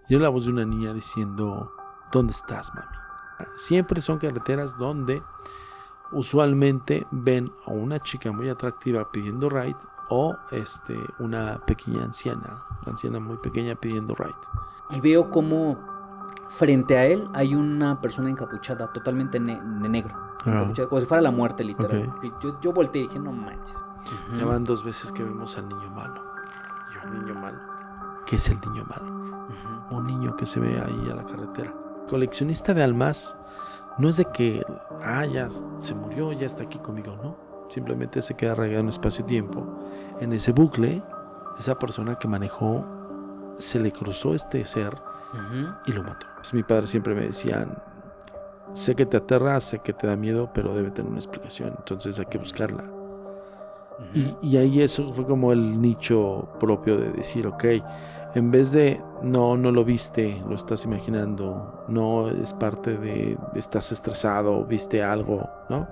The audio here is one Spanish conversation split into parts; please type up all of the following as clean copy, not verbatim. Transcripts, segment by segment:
y era la voz de una niña diciendo: ¿dónde estás, mami? Siempre son carreteras donde usualmente ven a una chica muy atractiva pidiendo ride o una pequeña anciana muy pequeña pidiendo ride. Y veo como frente a él hay una persona encapuchada, totalmente de negro, encapuchada, como si fuera la muerte, literal. Okay. Yo volteé y dije, no manches. Ya van 2 veces que vemos al niño malo. Yo, niño malo. ¿Qué es el niño malo? Un niño que se ve ahí a la carretera. Coleccionista de almas no es de que ya se murió, ya está aquí conmigo, no. Simplemente se queda arraigado en espacio-tiempo. En ese bucle, esa persona que manejó, se le cruzó este ser y lo mató. Pues mi padre siempre me decía: sé que te aterra, sé que te da miedo, pero debe tener una explicación, entonces hay que buscarla. Y ahí eso fue como el nicho propio de decir, ok, en vez de no lo viste, lo estás imaginando, no es parte de estás estresado, viste algo, ¿no?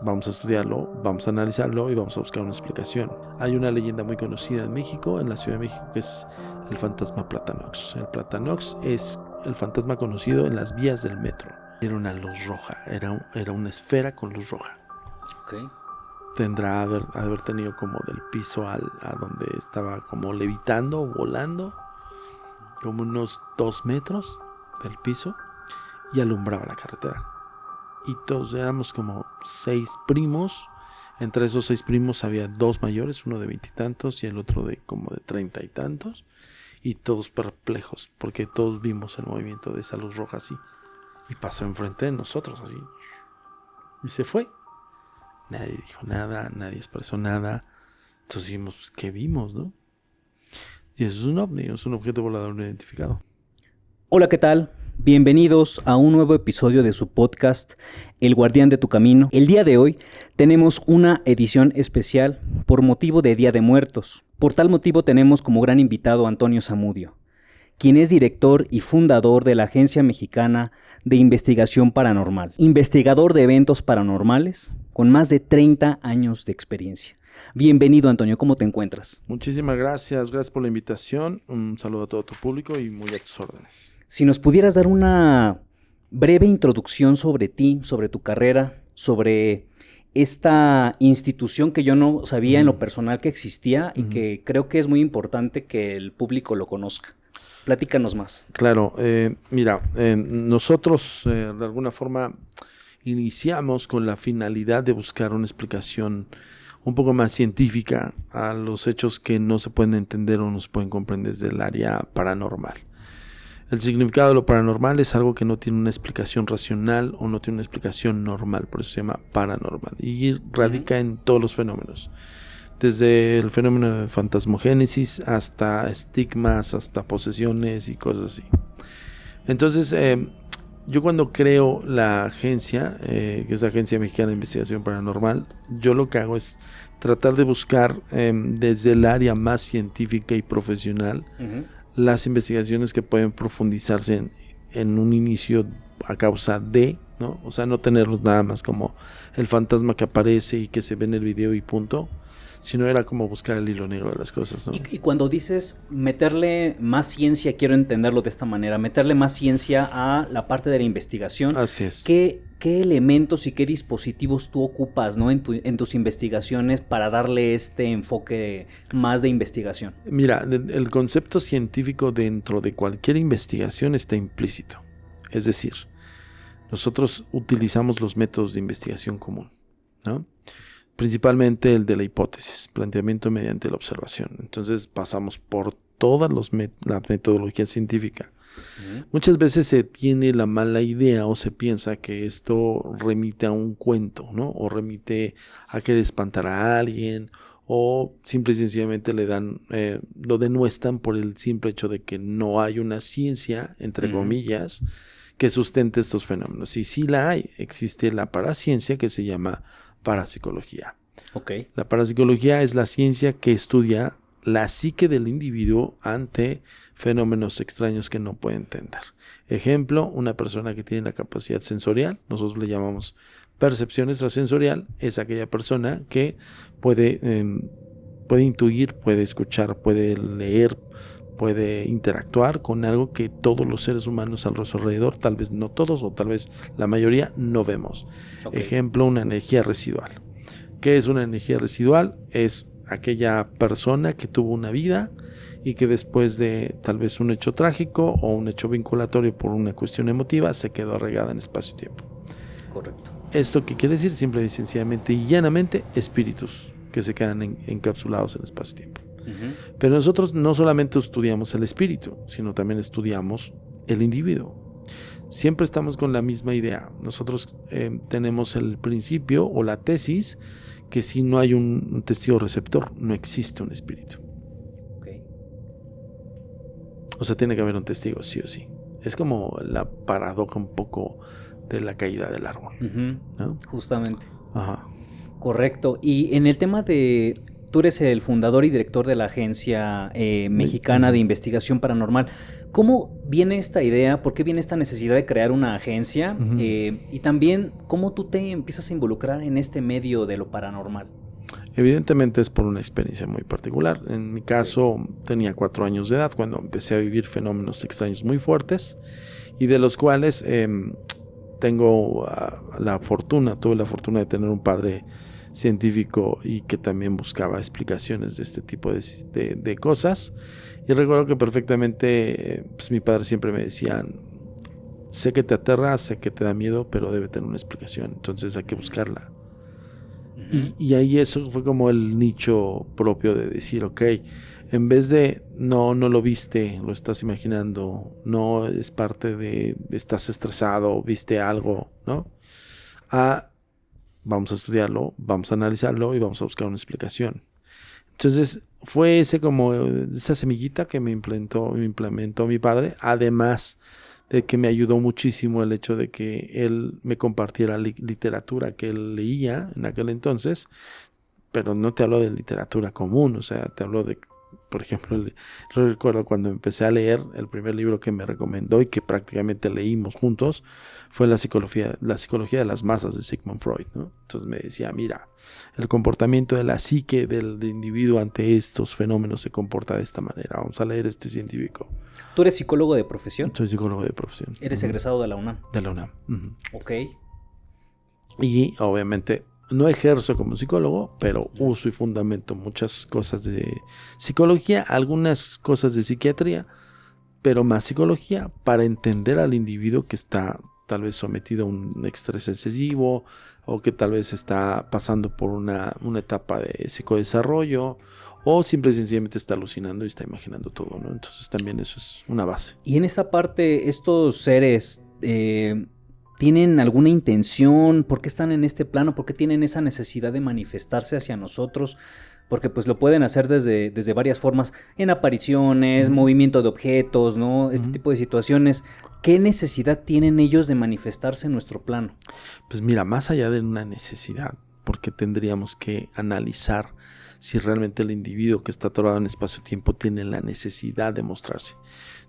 Vamos a estudiarlo, vamos a analizarlo y vamos a buscar una explicación. Hay una leyenda muy conocida en México, en la Ciudad de México, que es el fantasma Platanox. El Platanox es el fantasma conocido en las vías del metro. Era una luz roja, era una esfera con luz roja. Okay. Tendrá haber tenido como del piso a donde estaba como levitando o volando, como unos 2 metros del piso, y alumbraba la carretera. Y todos éramos como 6 primos. Entre esos 6 primos había 2 mayores, uno de 20 y tantos y el otro de como de 30 y tantos, y todos perplejos porque todos vimos el movimiento de esa luz roja así, y pasó enfrente de nosotros así y se fue. Nadie dijo nada, nadie expresó nada. Entonces dijimos, pues, ¿qué vimos, no? Y eso es un ovni, es un objeto volador no identificado. Hola, ¿qué tal? Bienvenidos a un nuevo episodio de su podcast, El Guardián de tu Camino. El día de hoy tenemos una edición especial por motivo de Día de Muertos. Por tal motivo tenemos como gran invitado a Antonio Zamudio, quien es director y fundador de la Agencia Mexicana de Investigación Paranormal, investigador de eventos paranormales con más de 30 años de experiencia. Bienvenido, Antonio, ¿cómo te encuentras? Muchísimas gracias por la invitación, un saludo a todo tu público y muy a tus órdenes. Si nos pudieras dar una breve introducción sobre ti, sobre tu carrera, sobre esta institución que yo no sabía en lo personal que existía y que creo que es muy importante que el público lo conozca. Platícanos más. Claro, mira, nosotros de alguna forma iniciamos con la finalidad de buscar una explicación un poco más científica a los hechos que no se pueden entender o no se pueden comprender desde el área paranormal. El significado de lo paranormal es algo que no tiene una explicación racional o no tiene una explicación normal, por eso se llama paranormal, y radica en todos los fenómenos. Desde el fenómeno de fantasmogénesis hasta estigmas, hasta posesiones y cosas así. Entonces, yo cuando creo la agencia, que es la Agencia Mexicana de Investigación Paranormal, yo lo que hago es tratar de buscar desde el área más científica y profesional las investigaciones que pueden profundizarse en un inicio a causa de, ¿no? O sea, no tenerlos nada más como el fantasma que aparece y que se ve en el video y punto, sino era como buscar el hilo negro de las cosas, ¿no? Y cuando dices meterle más ciencia, quiero entenderlo de esta manera, meterle más ciencia a la parte de la investigación. Así es. ¿Qué elementos y qué dispositivos tú ocupas, ¿no? en tus investigaciones para darle este enfoque más de investigación? Mira, el concepto científico dentro de cualquier investigación está implícito. Es decir, nosotros utilizamos los métodos de investigación común, ¿no? Principalmente el de la hipótesis, planteamiento mediante la observación. Entonces pasamos por toda la metodología científica. Muchas veces se tiene la mala idea o se piensa que esto remite a un cuento, ¿no? O remite a querer espantar a alguien, o simple y sencillamente le dan, lo denuestran por el simple hecho de que no hay una ciencia, entre comillas, que sustente estos fenómenos. Y sí la hay, existe la paraciencia que se llama parapsicología. Okay. La parapsicología es la ciencia que estudia la psique del individuo ante fenómenos extraños que no puede entender. Ejemplo, una persona que tiene la capacidad sensorial, nosotros le llamamos percepción extrasensorial, es aquella persona que puede intuir, puede escuchar, puede leer, puede interactuar con algo que todos los seres humanos a nuestro alrededor, tal vez no todos o tal vez la mayoría, no vemos. Okay. Ejemplo, una energía residual. ¿Qué es una energía residual? Es aquella persona que tuvo una vida y que después de tal vez un hecho trágico o un hecho vinculatorio por una cuestión emotiva se quedó arraigada en espacio-tiempo. Correcto. ¿Esto qué quiere decir? Simple y sencillamente y llanamente espíritus que se quedan encapsulados en espacio-tiempo. Uh-huh. Pero nosotros no solamente estudiamos el espíritu, sino también estudiamos el individuo. Siempre estamos con la misma idea. Nosotros tenemos el principio o la tesis que si no hay un testigo receptor, no existe un espíritu. Okay. O sea, tiene que haber un testigo, sí o sí. Es como la paradoja un poco de la caída del árbol. Uh-huh. ¿No? Justamente. Ajá. Correcto. Y en el tema de... Tú eres el fundador y director de la Agencia Mexicana de Investigación Paranormal. ¿Cómo viene esta idea? ¿Por qué viene esta necesidad de crear una agencia? Uh-huh. Y también, ¿cómo tú te empiezas a involucrar en este medio de lo paranormal? Evidentemente es por una experiencia muy particular. En mi caso, tenía 4 años de edad cuando empecé a vivir fenómenos extraños muy fuertes y de los cuales tuve la fortuna de tener un padre científico y que también buscaba explicaciones de este tipo de cosas. Y recuerdo que perfectamente pues mi padre siempre me decía, sé que te aterra, sé que te da miedo, pero debe tener una explicación, entonces hay que buscarla. Uh-huh. Y ahí eso fue como el nicho propio de decir, ok, en vez de no lo viste, lo estás imaginando, no es parte de estás estresado, viste algo, ¿no? Vamos a estudiarlo, vamos a analizarlo y vamos a buscar una explicación. Entonces fue esa semillita que me implementó mi padre, además de que me ayudó muchísimo el hecho de que él me compartiera literatura que él leía en aquel entonces, pero no te hablo de literatura común, o sea, te hablo de, por ejemplo, recuerdo cuando empecé a leer, el primer libro que me recomendó y que prácticamente leímos juntos fue la psicología de las masas de Sigmund Freud, ¿no? Entonces me decía, mira, el comportamiento de la psique del individuo ante estos fenómenos se comporta de esta manera. Vamos a leer este científico. ¿Tú eres psicólogo de profesión? Soy psicólogo de profesión. ¿Eres egresado de la UNAM? De la UNAM. Uh-huh. Ok. Y obviamente no ejerzo como psicólogo, pero uso y fundamento muchas cosas de psicología, algunas cosas de psiquiatría, pero más psicología para entender al individuo que está tal vez sometido a un estrés excesivo o que tal vez está pasando por una etapa de psicodesarrollo o simple y sencillamente está alucinando y está imaginando todo, ¿no? Entonces también eso es una base. Y en esta parte, estos seres ¿tienen alguna intención? ¿Por qué están en este plano? ¿Por qué tienen esa necesidad de manifestarse hacia nosotros? Porque pues lo pueden hacer desde varias formas, en apariciones, movimiento de objetos, ¿no? Este tipo de situaciones. ¿Qué necesidad tienen ellos de manifestarse en nuestro plano? Pues mira, más allá de una necesidad, porque tendríamos que analizar si realmente el individuo que está atorado en espacio-tiempo tiene la necesidad de mostrarse.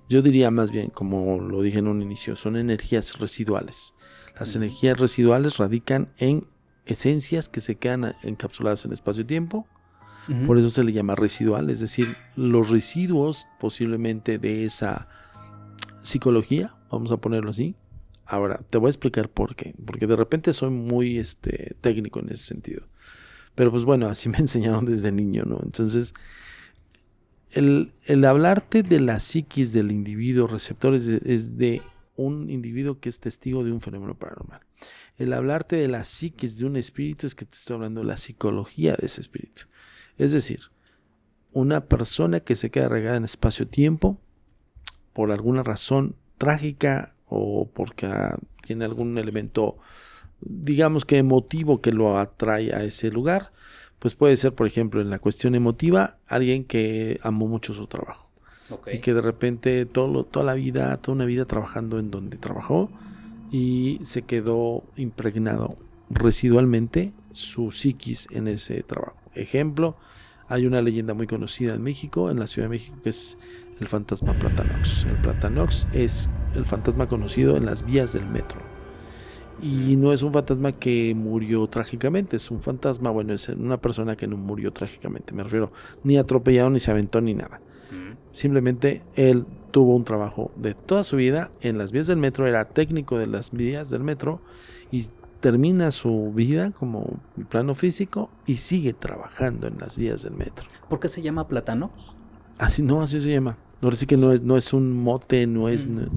Yo diría más bien, como lo dije en un inicio, son energías residuales. Las energías residuales radican en esencias que se quedan encapsuladas en espacio-tiempo. Uh-huh. Por eso se le llama residual, es decir, los residuos posiblemente de esa psicología, vamos a ponerlo así. Ahora, te voy a explicar por qué, porque de repente soy muy técnico en ese sentido. Pero pues bueno, así me enseñaron desde niño, ¿no? Entonces, el hablarte de la psiquis del individuo receptor es de un individuo que es testigo de un fenómeno paranormal. El hablarte de la psiquis de un espíritu es que te estoy hablando de la psicología de ese espíritu. Es decir, una persona que se queda arraigada en espacio-tiempo por alguna razón trágica o porque tiene algún elemento, digamos que emotivo que lo atrae a ese lugar, pues puede ser, por ejemplo, en la cuestión emotiva, alguien que amó mucho su trabajo. Okay. Y que de repente toda una vida trabajando en donde trabajó y se quedó impregnado residualmente su psiquis en ese trabajo. Ejemplo, hay una leyenda muy conocida en México, en la Ciudad de México, que es el fantasma Platanox. El Platanox es el fantasma conocido en las vías del metro. Y no es un fantasma que murió trágicamente, es un fantasma, bueno, es una persona que no murió trágicamente, me refiero, ni atropellado, ni se aventó, ni nada. Simplemente él tuvo un trabajo de toda su vida en las vías del metro, era técnico de las vías del metro y termina su vida como plano físico y sigue trabajando en las vías del metro. ¿Por qué se llama Platanox? Así se llama. Ahora sí que no es un mote,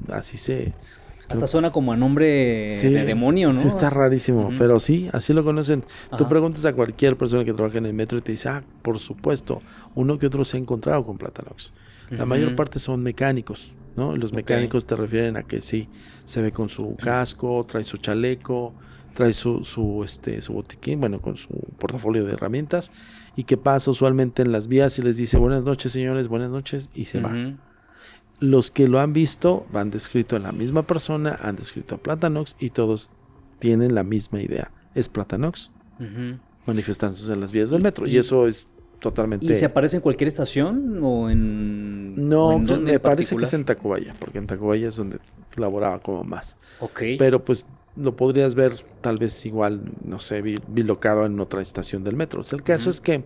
así se... Hasta suena como a nombre de demonio, ¿no? Sí, está rarísimo, pero sí, así lo conocen. Ajá. Tú preguntas a cualquier persona que trabaja en el metro y te dice, por supuesto, uno que otro se ha encontrado con Platanox. La mayor parte son mecánicos, ¿no? Los mecánicos te refieren a que sí, se ve con su casco, trae su chaleco, trae su botiquín, bueno, con su portafolio de herramientas, y que pasa usualmente en las vías y les dice, buenas noches, señores, buenas noches, y se va. Los que lo han visto han descrito a la misma persona, han descrito a Platanox y todos tienen la misma idea. Es Platanox manifestándose en las vías del metro. Y eso es totalmente... ¿Y se aparece en cualquier estación o en...? No, ¿o en me parece que es en Tacubaya, porque en Tacubaya es donde laboraba como más. Ok. Pero pues lo podrías ver tal vez igual, no sé, bilocado en otra estación del metro. El caso es que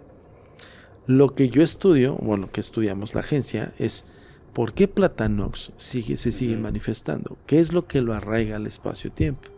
lo que yo estudio, bueno, que estudiamos la agencia, es... ¿Por qué Platanox se sigue manifestando? ¿Qué es lo que lo arraiga al espacio-tiempo?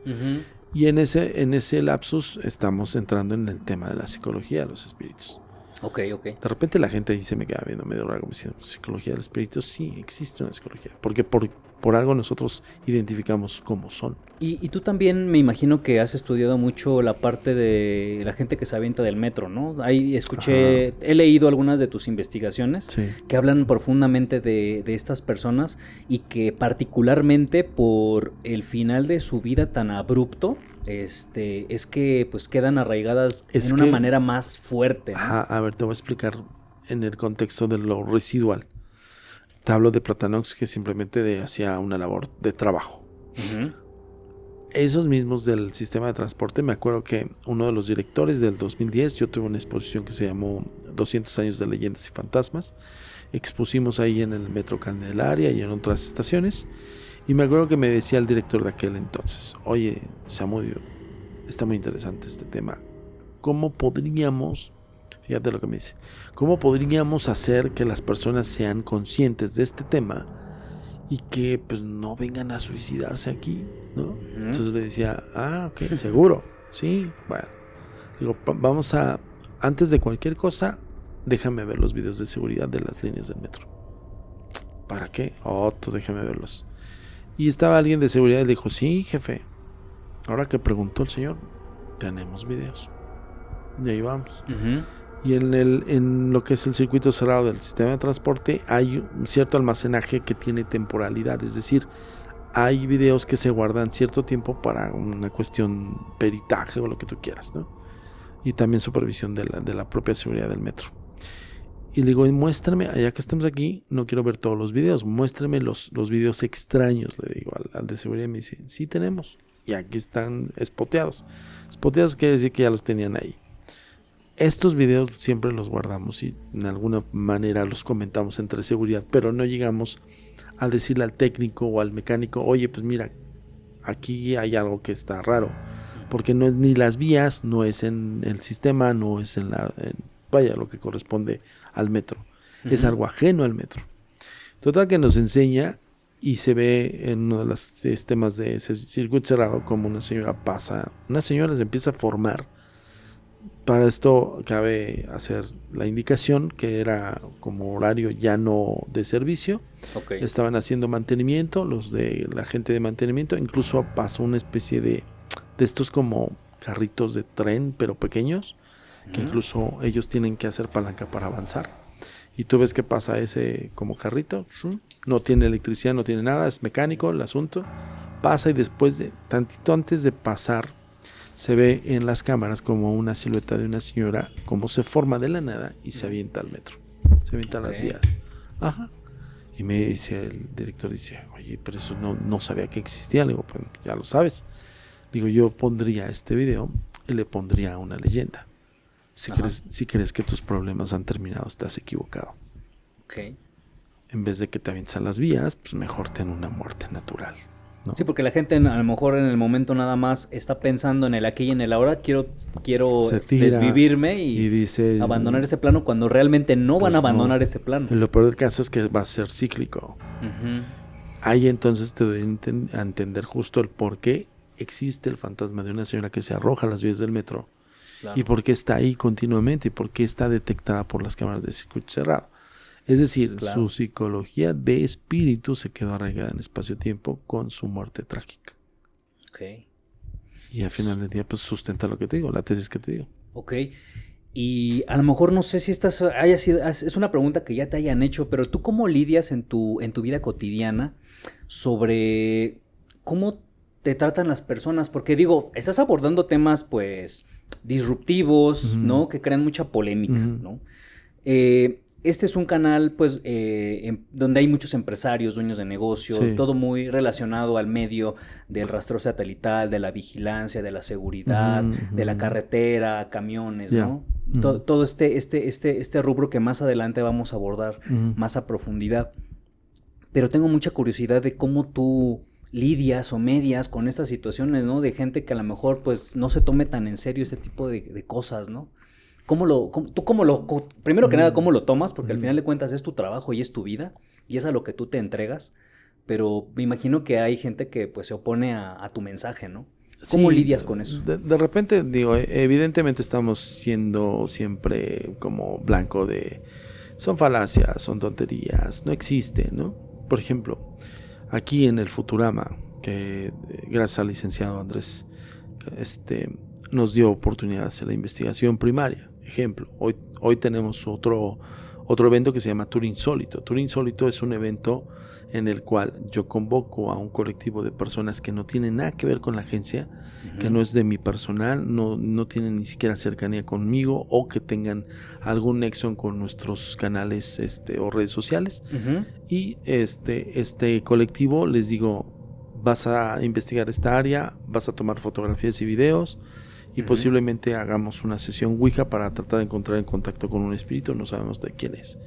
Y en ese lapsus estamos entrando en el tema de la psicología de los espíritus. Ok. De repente la gente ahí se me queda viendo medio raro, me dice, ¿psicología del espíritu? Sí, existe una psicología. Porque por algo nosotros identificamos cómo son. Y tú también me imagino que has estudiado mucho la parte de la gente que se avienta del metro, ¿no? Ahí he leído algunas de tus investigaciones que hablan profundamente de estas personas y que particularmente por el final de su vida tan abrupto, es que pues quedan arraigadas en una manera más fuerte, ¿no? A ver, te voy a explicar en el contexto de lo residual. Te hablo de Platanox que simplemente hacía una labor de trabajo. Esos mismos del sistema de transporte, me acuerdo que uno de los directores del 2010, yo tuve una exposición que se llamó 200 años de leyendas y fantasmas. Expusimos ahí en el Metro Candelaria y en otras estaciones. Y me acuerdo que me decía el director de aquel entonces, oye, Samudio, está muy interesante este tema. ¿Cómo podríamos, fíjate lo que me dice, cómo podríamos hacer que las personas sean conscientes de este tema y que pues no vengan a suicidarse aquí, ¿no? Entonces le decía, ok, seguro, sí, bueno. Digo, vamos a, antes de cualquier cosa, déjame ver los videos de seguridad de las líneas del metro. ¿Para qué? Tú déjame verlos. Y estaba alguien de seguridad y le dijo, sí, jefe. Ahora que preguntó el señor, tenemos videos. Y ahí vamos. Y en lo que es el circuito cerrado del sistema de transporte hay un cierto almacenaje que tiene temporalidad. Es decir, hay videos que se guardan cierto tiempo para una cuestión peritaje o lo que tú quieras, ¿no? Y también supervisión de la propia seguridad del metro. Y le digo, muéstrame, ya que estamos aquí, no quiero ver todos los videos, muéstrame los videos extraños, le digo al de seguridad, y me dice, sí tenemos, y aquí están espoteados. Espoteados quiere decir que ya los tenían ahí. Estos videos siempre los guardamos y de alguna manera los comentamos entre seguridad, pero no llegamos a decirle al técnico o al mecánico, oye, pues mira, aquí hay algo que está raro, porque no es ni las vías, no es en el sistema, no es vaya, lo que corresponde al metro. Es algo ajeno al metro. Total que nos enseña y se ve en uno de los sistemas de ese circuito cerrado como una señora se empieza a formar. Para esto cabe hacer la indicación que era como horario ya no de servicio. Estaban haciendo mantenimiento, los de la gente de mantenimiento, incluso pasó una especie de estos como carritos de tren, pero pequeños, que incluso ellos tienen que hacer palanca para avanzar. Y tú ves que pasa ese como carrito, no tiene electricidad, no tiene nada, es mecánico el asunto, pasa y después de tantito antes de pasar se ve en las cámaras como una silueta de una señora como se forma de la nada y se avienta al metro, se avienta a las vías. Y me dice el director, dice, oye, pero eso no sabía que existía. Le digo, pues ya lo sabes. Digo, yo pondría este video y le pondría una leyenda. Si crees que tus problemas han terminado, estás equivocado. En vez de que te avientes a las vías, pues mejor ten una muerte natural. ¿no? Sí, porque la gente a lo mejor en el momento nada más está pensando en el aquí y en el ahora, quiero Se tira desvivirme y dice, abandonar ese plano cuando realmente no pues van a abandonar no. ese plano. Lo peor del caso es que va a ser cíclico. Ujú. Ahí entonces te doy a entender justo el por qué existe el fantasma de una señora que se arroja a las vías del metro. Claro. Y por qué está ahí continuamente y por qué está detectada por las cámaras de circuito cerrado. Es decir, Claro. su psicología de espíritu se quedó arraigada en espacio-tiempo con su muerte trágica. Ok. Y al final del día, pues sustenta lo que te digo, la tesis que te digo. Ok. Y a lo mejor no sé si haya sido, es una pregunta que ya te hayan hecho, pero ¿tú cómo lidias en tu vida cotidiana sobre cómo te tratan las personas? Porque digo, estás abordando temas pues disruptivos, ¿no? Que crean mucha polémica, ¿no? Este es un canal, pues, donde hay muchos empresarios, dueños de negocio, Sí. todo muy relacionado al medio del rastreo satelital, de la vigilancia, de la seguridad, de la carretera, camiones, ¿no? Todo este rubro que más adelante vamos a abordar más a profundidad. Pero tengo mucha curiosidad de cómo tú lidias o medias con estas situaciones, ¿no? De gente que a lo mejor, pues, no se tome tan en serio este tipo de cosas, ¿no? Primero que nada, ¿cómo lo tomas? Porque al final de cuentas es tu trabajo y es tu vida y es a lo que tú te entregas, pero me imagino que hay gente que pues se opone a tu mensaje, ¿no? ¿Cómo lidias con eso? De repente, digo, evidentemente estamos siendo siempre como blanco de... Son falacias, son tonterías, no existe, ¿no? Por ejemplo, aquí en el Futurama, que gracias al licenciado Andrés, nos dio oportunidad de hacer la investigación primaria. Ejemplo, hoy tenemos otro evento que se llama Tour Insólito. Tour Insólito es un evento en el cual yo convoco a un colectivo de personas que no tienen nada que ver con la agencia, que no es de mi personal, no tienen ni siquiera cercanía conmigo o que tengan algún nexo con nuestros canales o redes sociales. Y este colectivo les digo, vas a investigar esta área, vas a tomar fotografías y videos, y posiblemente hagamos una sesión Ouija para tratar de encontrar en contacto con un espíritu, no sabemos de quién es.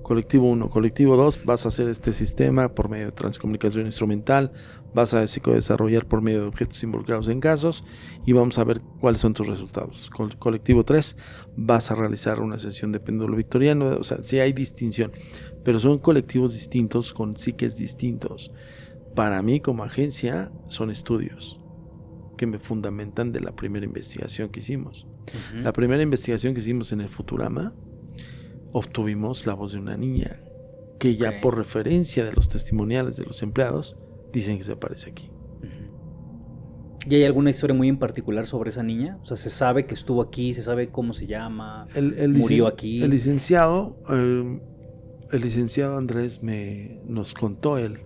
Colectivo 1, colectivo 2, vas a hacer este sistema por medio de transcomunicación instrumental, vas a psicodesarrollar por medio de objetos involucrados en casos y vamos a ver cuáles son tus resultados. Colectivo 3, vas a realizar una sesión de péndulo victoriano, o sea, sí hay distinción, pero son colectivos distintos con psiques distintos. Para mí como agencia son estudios que me fundamentan de la primera investigación que hicimos. La primera investigación que hicimos en el Futurama, obtuvimos la voz de una niña que ya por referencia de los testimoniales de los empleados dicen que se aparece aquí. ¿Y hay alguna historia muy en particular sobre esa niña? O sea, ¿se sabe que estuvo aquí? ¿Se sabe cómo se llama? ¿Murió aquí? El licenciado Andrés nos contó él,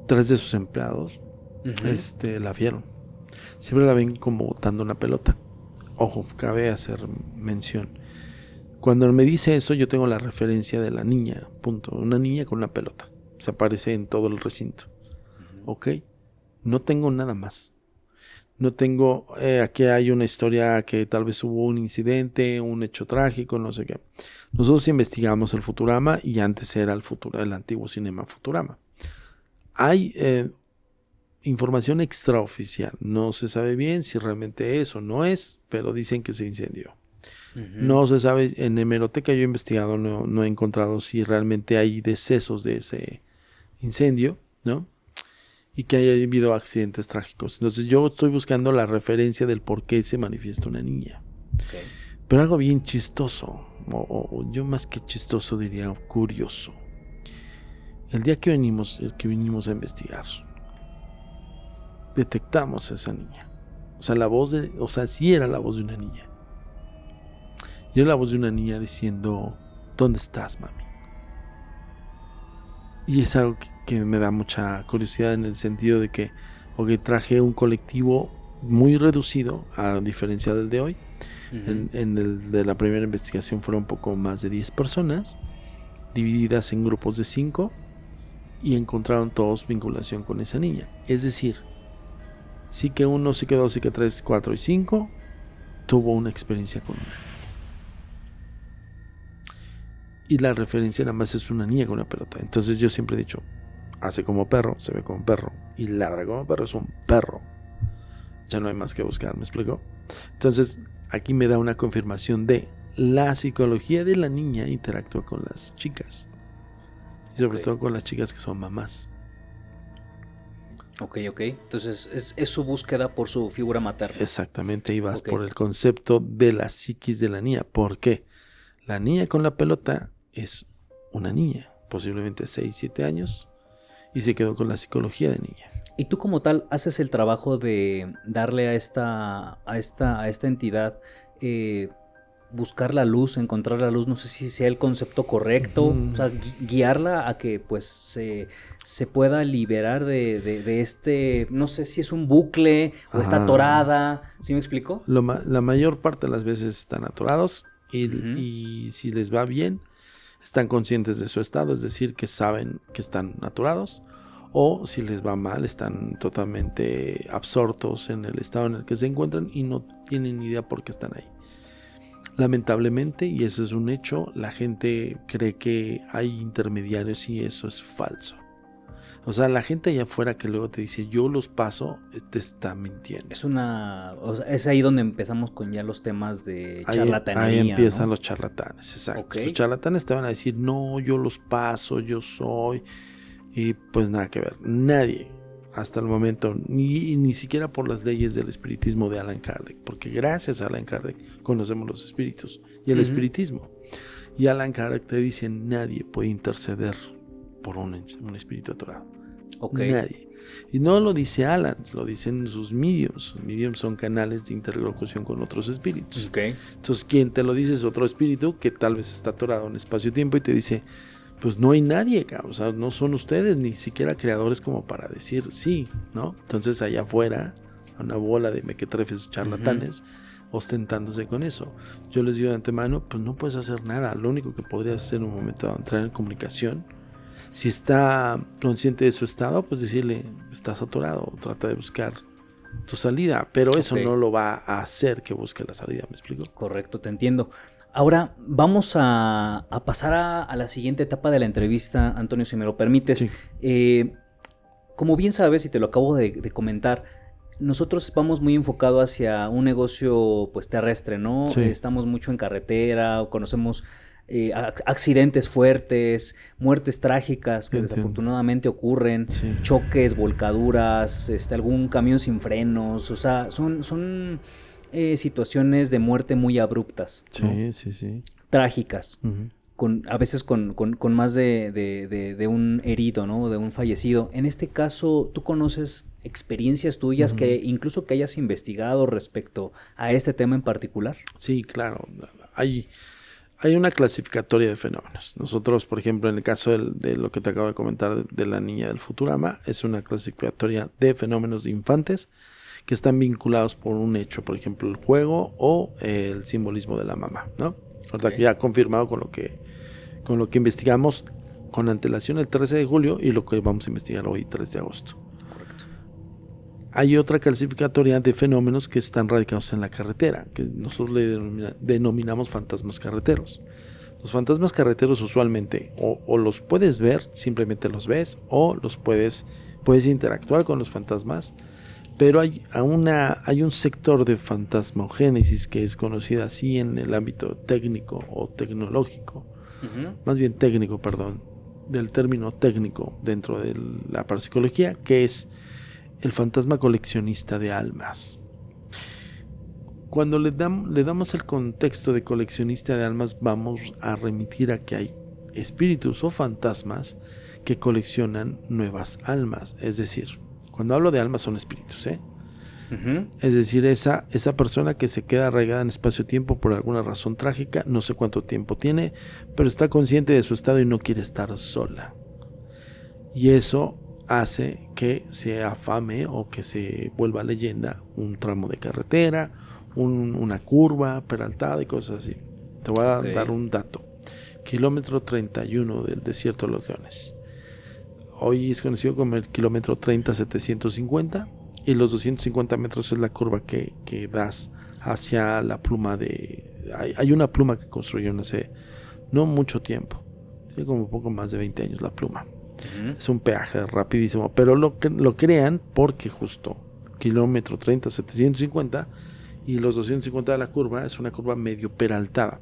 3 de sus empleados la vieron. Siempre la ven como botando una pelota. Ojo, cabe hacer mención. Cuando me dice eso, yo tengo la referencia de la niña, punto. Una niña con una pelota. Se aparece en todo el recinto. ¿Ok? No tengo nada más. No tengo... aquí hay una historia que tal vez hubo un incidente, un hecho trágico, no sé qué. Nosotros investigamos el Futurama y antes era el antiguo Cinema Futurama. Hay... información extraoficial. No se sabe bien si realmente es o no es, pero dicen que se incendió. No se sabe, en hemeroteca yo he investigado, no he encontrado si realmente hay decesos de ese incendio, ¿no? Y que haya habido accidentes trágicos. Entonces yo estoy buscando la referencia del por qué se manifiesta una niña. Pero algo bien chistoso, o yo más que chistoso diría curioso. El día que vinimos a investigar, detectamos a esa niña. O sea, sí era la voz de una niña. Y era la voz de una niña diciendo, ¿dónde estás, mami? Y es algo que me da mucha curiosidad en el sentido de que traje un colectivo muy reducido, a diferencia del de hoy. En el de la primera investigación fueron un poco más de 10 personas, divididas en grupos de 5, y encontraron todos vinculación con esa niña. Es decir, sí que 1, sí que 2, sí que 3, 4 y 5 tuvo una experiencia con una niña. Y la referencia nada más es una niña con una pelota. Entonces yo siempre he dicho, hace como perro, se ve como perro y ladra como perro, es un perro. Ya no hay más que buscar, ¿me explico? Entonces, aquí me da una confirmación de la psicología de la niña interactúa con las chicas. Y sobre todo con las chicas que son mamás. Ok. Entonces es su búsqueda por su figura materna. Exactamente, y vas por el concepto de la psiquis de la niña. ¿Por qué? La niña con la pelota es una niña, posiblemente 6, 7 años, y se quedó con la psicología de niña. Y tú como tal haces el trabajo de darle a esta entidad, buscar la luz, encontrar la luz, no sé si sea el concepto correcto, o sea, guiarla a que pues se pueda liberar de este, no sé si es un bucle o está atorada, ¿sí me explico? La mayor parte de las veces están atorados y si les va bien, están conscientes de su estado, es decir, que saben que están atorados, o si les va mal, están totalmente absortos en el estado en el que se encuentran y no tienen ni idea por qué están ahí. Lamentablemente, y eso es un hecho, la gente cree que hay intermediarios y eso es falso. O sea, la gente allá afuera que luego te dice yo los paso, te está mintiendo. Es ahí donde empezamos con ya los temas de charlatanería. Ahí empiezan, ¿no? Los charlatanes, exacto. Okay. Los charlatanes te van a decir, no, yo los paso, yo soy. Y pues nada que ver. Nadie, hasta el momento, ni siquiera por las leyes del espiritismo de Allan Kardec, porque gracias a Allan Kardec conocemos los espíritus y el espiritismo. Y Allan Kardec te dice, nadie puede interceder por un espíritu atorado. Nadie. Y no lo dice Allan, lo dicen sus mediums. Sus mediums son canales de interlocución con otros espíritus. Entonces, quien te lo dice es otro espíritu que tal vez está atorado en espacio-tiempo y te dice, pues no hay nadie, o sea, no son ustedes ni siquiera creadores como para decir sí, ¿no? Entonces allá afuera, una bola de mequetrefes charlatanes ostentándose con eso. Yo les digo de antemano, pues no puedes hacer nada. Lo único que podrías hacer en un momento de entrar en comunicación, si está consciente de su estado, pues decirle, estás atorado, trata de buscar tu salida, pero eso no lo va a hacer que busque la salida, ¿me explico? Correcto, te entiendo. Ahora vamos a pasar a la siguiente etapa de la entrevista, Antonio, si me lo permites. Sí. Como bien sabes, y te lo acabo de comentar, nosotros vamos muy enfocados hacia un negocio pues terrestre, ¿no? Sí. Estamos mucho en carretera, conocemos accidentes fuertes, muertes trágicas que desafortunadamente ocurren, choques, volcaduras, algún camión sin frenos, o sea, son situaciones de muerte muy abruptas, ¿no? Sí. Trágicas, a veces con más de un herido, ¿no? De un fallecido. En este caso, ¿tú conoces experiencias tuyas que incluso que hayas investigado respecto a este tema en particular? Sí, claro. Hay una clasificatoria de fenómenos. Nosotros, por ejemplo, en el caso de lo que te acabo de comentar de la niña del Futurama, es una clasificatoria de fenómenos de infantes que están vinculados por un hecho, por ejemplo, el juego o el simbolismo de la mamá, ¿no? Ahorita que ya confirmado con lo que investigamos con antelación el 13 de julio y lo que vamos a investigar hoy, 3 de agosto. Correcto. Hay otra clasificatoria de fenómenos que están radicados en la carretera, que nosotros le denominamos fantasmas carreteros. Los fantasmas carreteros usualmente o los puedes ver, simplemente los ves, o los puedes interactuar con los fantasmas, pero hay un sector de fantasmogénesis que es conocida así en el ámbito técnico o tecnológico, más bien técnico, perdón, del término técnico dentro de la parapsicología, que es el fantasma coleccionista de almas. Cuando le damos el contexto de coleccionista de almas, vamos a remitir a que hay espíritus o fantasmas que coleccionan nuevas almas. Es decir, cuando hablo de almas son espíritus, Es decir, esa persona que se queda arraigada en espacio-tiempo por alguna razón trágica, no sé cuánto tiempo tiene, pero está consciente de su estado y no quiere estar sola. Y eso hace que se afame o que se vuelva leyenda un tramo de carretera, una curva peraltada y cosas así. Te voy a dar un dato. Kilómetro 31 del Desierto de los Leones. Hoy es conocido como el kilómetro 30-750 y los 250 metros es la curva que das hacia la pluma de... Hay una pluma que construyeron hace no mucho tiempo. Tiene como poco más de 20 años la pluma. Es un peaje rapidísimo, pero lo crean porque justo kilómetro 30, 750 y los 250 de la curva es una curva medio peraltada.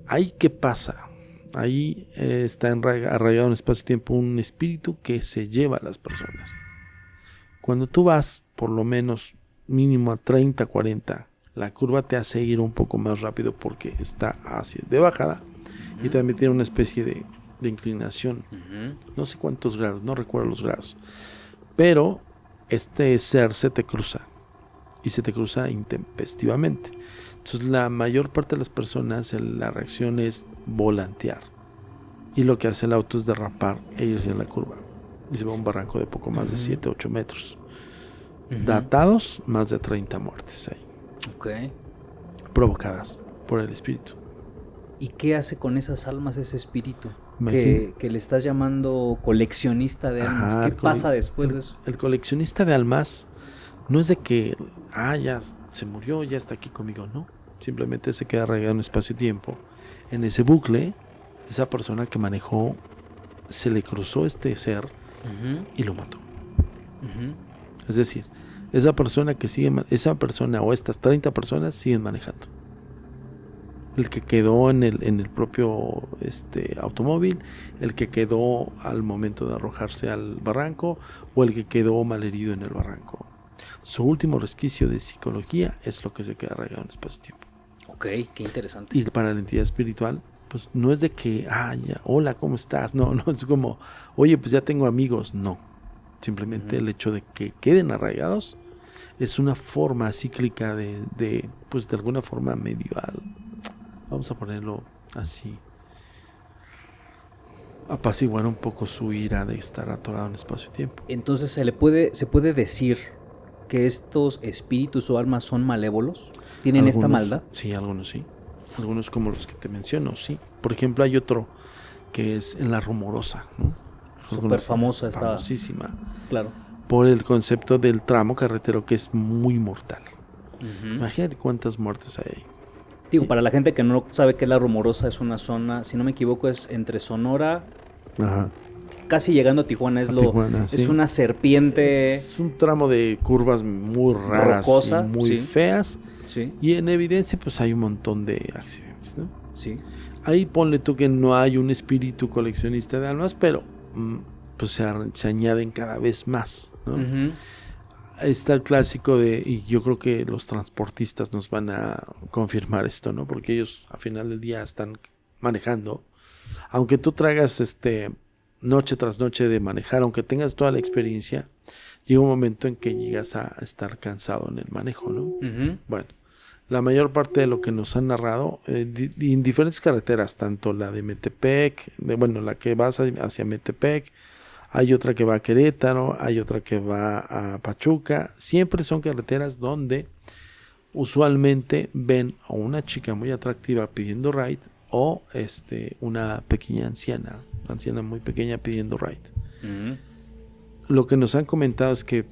¿Ahí qué pasa? Ahí está arraigado en espacio-tiempo un espíritu que se lleva a las personas. Cuando tú vas por lo menos mínimo a 30, 40, la curva te hace ir un poco más rápido porque está hacia de bajada y también tiene una especie de inclinación. No sé cuántos grados, no recuerdo los grados. Pero este ser se te cruza y se te cruza intempestivamente. Entonces la mayor parte de las personas la reacción es volantear y lo que hace el auto es derrapar e irse en la curva y se va a un barranco de poco más de 7, 8 metros. Datados más de 30 muertes ahí. Provocadas por el espíritu. ¿Y qué hace con esas almas ese espíritu? Que le estás llamando coleccionista de almas. ¿Qué pasa después de eso? El coleccionista de almas no es de que, ya se murió, ya está aquí conmigo, no. Simplemente se queda arraigado en espacio-tiempo. En ese bucle, esa persona que manejó, se le cruzó este ser y lo mató. Es decir, esa persona o estas 30 personas siguen manejando. El que quedó en el propio automóvil, el que quedó al momento de arrojarse al barranco o el que quedó malherido en el barranco. Su último resquicio de psicología es lo que se queda arraigado en espacio-tiempo. Ok, qué interesante. Y para la entidad espiritual, pues no es de que, hola, ¿cómo estás? No, es como, oye, pues ya tengo amigos. No, simplemente el hecho de que queden arraigados es una forma cíclica de alguna forma vamos a ponerlo así, apaciguar un poco su ira de estar atorado en espacio-tiempo. Entonces, ¿se puede decir que estos espíritus o almas son malévolos? ¿Tienen esta maldad? Sí, algunos sí. Algunos como los que te menciono, sí. Por ejemplo, hay otro que es en La Rumorosa, ¿no? Súper famosa esta. Famosísima. Claro. Por el concepto del tramo carretero que es muy mortal. Imagínate cuántas muertes hay ahí. Digo, para la gente que no sabe qué es La Rumorosa, es una zona, si no me equivoco, es entre Sonora, casi llegando a Tijuana. Es una serpiente. Es un tramo de curvas muy raras, rocosa, y muy feas. Sí. Y en evidencia, pues hay un montón de accidentes, ¿no? Sí. Ahí ponle tú que no hay un espíritu coleccionista de almas, pero pues se añaden cada vez más, ¿no? Está el clásico y yo creo que los transportistas nos van a confirmar esto, ¿no? Porque ellos a final del día están manejando. Aunque tú traigas noche tras noche de manejar, aunque tengas toda la experiencia, llega un momento en que llegas a estar cansado en el manejo, ¿no? Bueno, la mayor parte de lo que nos han narrado en diferentes carreteras, tanto la de Metepec, la que vas hacia Metepec, hay otra que va a Querétaro, hay otra que va a Pachuca. Siempre son carreteras donde usualmente ven a una chica muy atractiva pidiendo ride o una pequeña anciana muy pequeña pidiendo ride. Lo que nos han comentado es que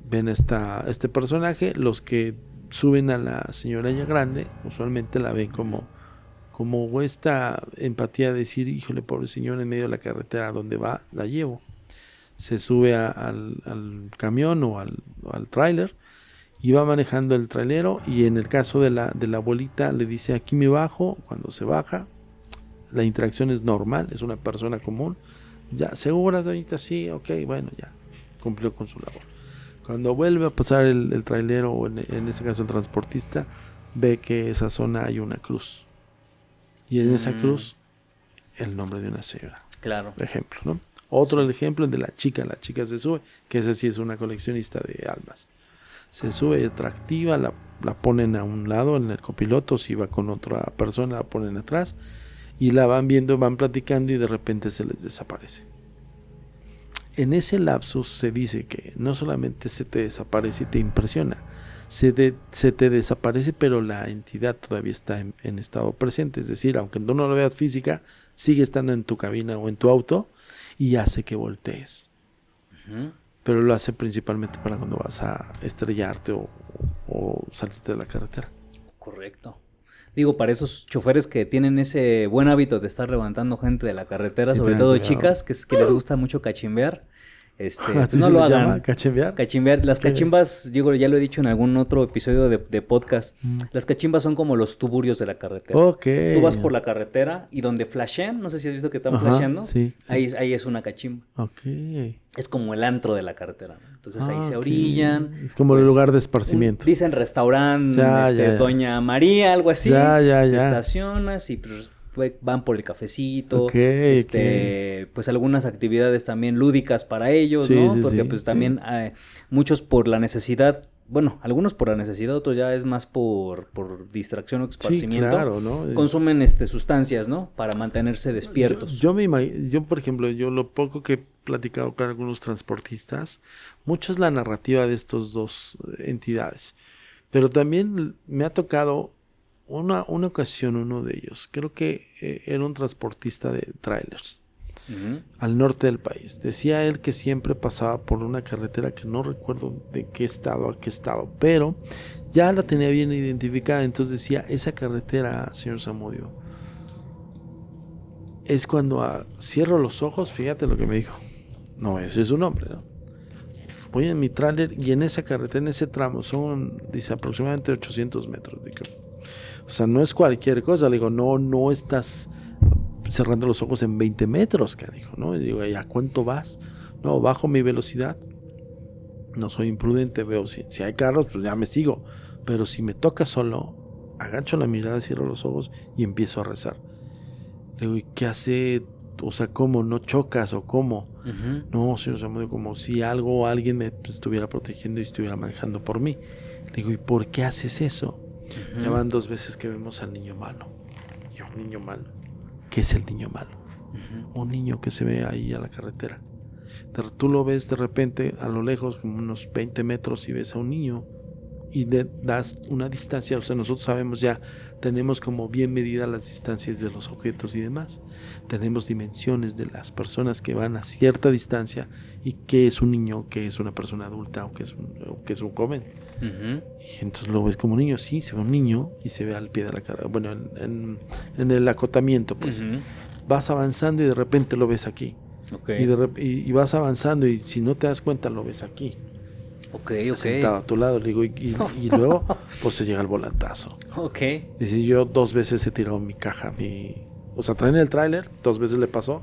ven este personaje, los que suben a la señora ya grande, usualmente la ven como esta empatía de decir, híjole, pobre señora, en medio de la carretera donde va, la llevo. Se sube al camión o al tráiler y va manejando el trailero, y en el caso de la abuelita le dice, aquí me bajo. Cuando se baja, la interacción es normal, es una persona común. Ya, ¿segura, doñita? Sí, ok, bueno, ya cumplió con su labor. Cuando vuelve a pasar el trailero, o en este caso el transportista, ve que esa zona hay una cruz, y en esa cruz el nombre de una señora. Claro. Ejemplo, ¿no? Otro el ejemplo es de la chica se sube, que esa sí es una coleccionista de almas. Se sube atractiva, la ponen a un lado en el copiloto, si va con otra persona la ponen atrás, y la van viendo, van platicando, y de repente se les desaparece. En ese lapsus se dice que no solamente se te desaparece y te impresiona, se te desaparece, pero la entidad todavía está en estado presente. Es decir, aunque tú no lo veas física, sigue estando en tu cabina o en tu auto y hace que voltees. Pero lo hace principalmente para cuando vas a estrellarte o salirte de la carretera. Correcto. Digo, para esos choferes que tienen ese buen hábito de estar levantando gente de la carretera, Sí, sobre tengan todo cuidado. chicas, que les gusta mucho cachimbear, pues ¿Así no se lo le hagan. llama? ¿Cachimbear? Cachimbear. Las ¿Qué? cachimbas, yo ya lo he dicho en algún otro episodio de podcast, Mm. las cachimbas son como los tuburios de la carretera. Ok. Tú vas por la carretera y donde flashean, no sé si has visto que están Ajá, flasheando, sí, sí. ahí es una cachimba. Ok. Es como el antro de la carretera, ¿no? Entonces ahí se Ok. orillan. Es como el pues, lugar de esparcimiento. Dicen restaurante, Ya. Doña María, algo así. Ya. Te estacionas y pues van por el cafecito. Ok, Pues algunas actividades también lúdicas para ellos, Sí, ¿no? sí, Porque sí, pues sí. también muchos por la necesidad, bueno, algunos por la necesidad, otros ya es más por distracción o Sí, esparcimiento. claro, ¿no? Consumen sustancias, ¿no? Para mantenerse despiertos. Yo, por ejemplo, lo poco que he platicado con algunos transportistas, mucho es la narrativa de estos dos entidades. Pero también me ha tocado una ocasión uno de ellos, creo que era un transportista de trailers Ujú. al norte del país. Decía él que siempre pasaba por una carretera que no recuerdo de qué estado a qué estado, pero ya la tenía bien identificada. Entonces decía, esa carretera, señor Zamudio, es cuando cierro los ojos, fíjate lo que me dijo. No, ese es su nombre, ¿no? Voy en mi tráiler y en esa carretera, en ese tramo, son, dice, aproximadamente 800 metros. Digo, o sea, no es cualquier cosa. Le digo, no estás cerrando los ojos en 20 metros, carijo, ¿no? Y digo, ¿y a cuánto vas? No, bajo mi velocidad. No soy imprudente, veo si hay carros, pues ya me sigo. Pero si me toca solo, agacho la mirada, cierro los ojos y empiezo a rezar. Le digo, ¿y qué hace? O sea, ¿cómo? ¿No chocas o cómo? Ujú. No, señor Samudio, como si algo o alguien me estuviera protegiendo y estuviera manejando por mí. Le digo, ¿y por qué haces eso? Ujú. Ya van 2 veces que vemos al niño malo. Yo, niño malo. ¿Qué es el niño malo? Ujú. Un niño que se ve ahí a la carretera. Tú lo ves de repente a lo lejos, como unos 20 metros, y ves a un niño y le das una distancia. O sea, nosotros sabemos ya, tenemos como bien medidas las distancias de los objetos y demás. Tenemos dimensiones de las personas que van a cierta distancia y qué es un niño, qué es una persona adulta o qué es un joven. Ujú. Y entonces lo ves como niño, sí, se ve un niño y se ve al pie de la cara. Bueno, en el acotamiento, pues. Ujú. Vas avanzando y de repente lo ves aquí. Ok. Y vas avanzando y si no te das cuenta lo ves aquí. Ok. Sentado a tu lado. Le digo, y luego pues se llega el volantazo. Ok. Dice, yo 2 veces he tirado mi caja. O sea, traen el tráiler, 2 veces le pasó.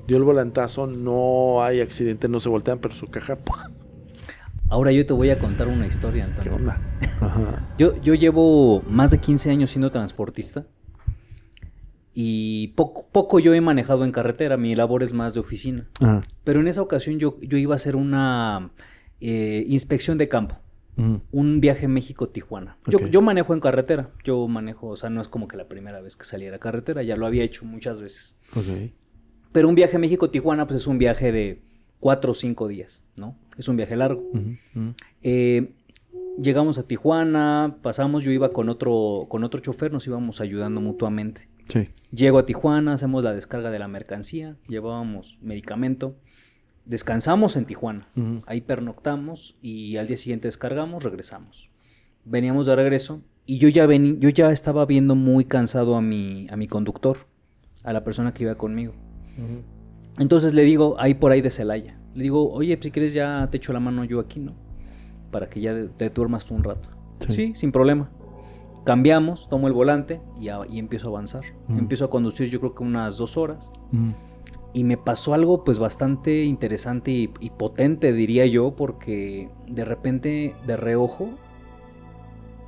Dio el volantazo, no hay accidente, no se voltean, pero su caja... ¡pua! Ahora yo te voy a contar una historia, ¿Qué Antonio. onda? Ajá. Yo llevo más de 15 años siendo transportista y poco yo he manejado en carretera, mi labor es más de oficina. Ajá. Pero en esa ocasión yo iba a hacer una inspección de campo, Ujú. un viaje México-Tijuana. Ok. Yo manejo en carretera, yo manejo, o sea, no es como que la primera vez que saliera a carretera, ya lo había hecho muchas veces. Ok. Pero un viaje México-Tijuana pues es un viaje de 4 o 5 días, ¿no? Es un viaje largo. Ujú, ujú. Llegamos a Tijuana, pasamos, yo iba con otro chofer, nos íbamos ayudando mutuamente. Sí. Llego a Tijuana, hacemos la descarga de la mercancía, llevábamos medicamento, descansamos en Tijuana, Ujú. ahí pernoctamos y al día siguiente descargamos, regresamos. Veníamos de regreso y yo ya estaba viendo muy cansado a mi conductor, a la persona que iba conmigo. Ujú. Entonces le digo, ahí por ahí de Celaya, le digo, oye, pues si quieres ya te echo la mano yo aquí, ¿no? Para que ya te duermas tú un rato. Sí, sin problema. Cambiamos, tomo el volante y empiezo a avanzar. Empiezo a conducir yo creo que unas 2 horas. Y me pasó algo pues bastante interesante y potente, diría yo, porque de repente, de reojo,